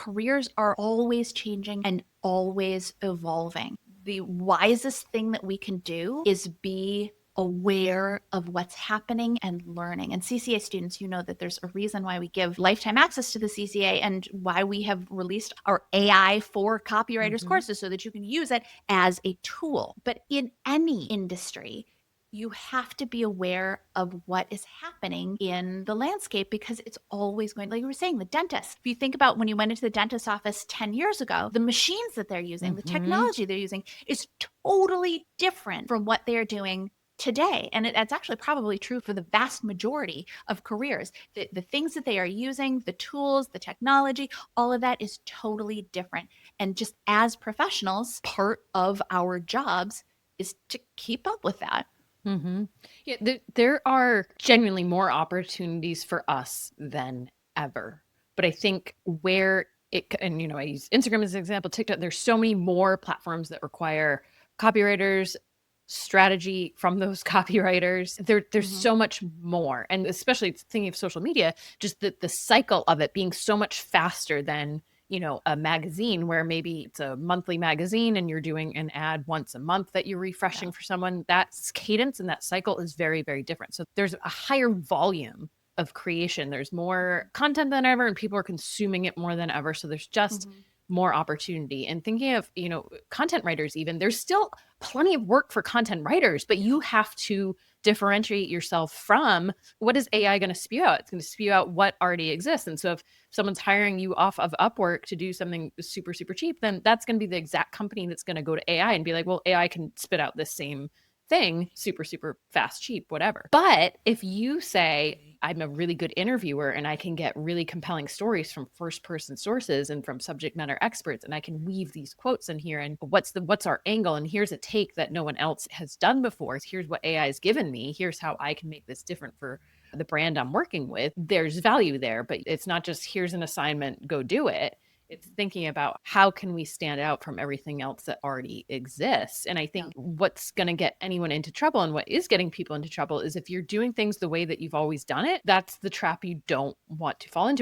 careers are always changing and always evolving. The wisest thing that we can do is be aware of what's happening and learning. And CCA students, you know that there's a reason why we give lifetime access to the CCA and why we have released our AI for copywriters courses so that you can use it as a tool. But in any industry, you have to be aware of what is happening in the landscape because it's always going, like you were saying, the dentist. If you think about when you went into the dentist's office 10 years ago, the machines that they're using, the technology they're using is totally different from what they're doing today. And that's actually probably true for the vast majority of careers. The things that they are using, the tools, the technology, all of that is totally different. And just as professionals, part of our jobs is to keep up with that. Yeah, there are genuinely more opportunities for us than ever. But I think where and I use Instagram as an example, TikTok, there's so many more platforms that require copywriters, strategy from those copywriters. There's so much more. And especially thinking of social media, just the cycle of it being so much faster than a magazine where maybe it's a monthly magazine and you're doing an ad once a month that you're refreshing for someone. That cadence and that cycle is very, very different. So there's a higher volume of creation. There's more content than ever and people are consuming it more than ever. So there's just more opportunity. And thinking of, content writers, even there's still plenty of work for content writers, but you have to differentiate yourself from what is AI going to spew out? It's going to spew out what already exists. And so if someone's hiring you off of Upwork to do something super, super cheap, then that's going to be the exact company that's going to go to AI and be like, well, AI can spit out this same thing, super, super fast, cheap, whatever. But if you say, I'm a really good interviewer and I can get really compelling stories from first person sources and from subject matter experts, and I can weave these quotes in here and what's our angle, and here's a take that no one else has done before, here's what AI has given me, here's how I can make this different for the brand I'm working with, there's value there. But it's not just here's an assignment, go do it. It's thinking about how can we stand out from everything else that already exists. And I think what's going to get anyone into trouble and what is getting people into trouble is if you're doing things the way that you've always done it, that's the trap you don't want to fall into.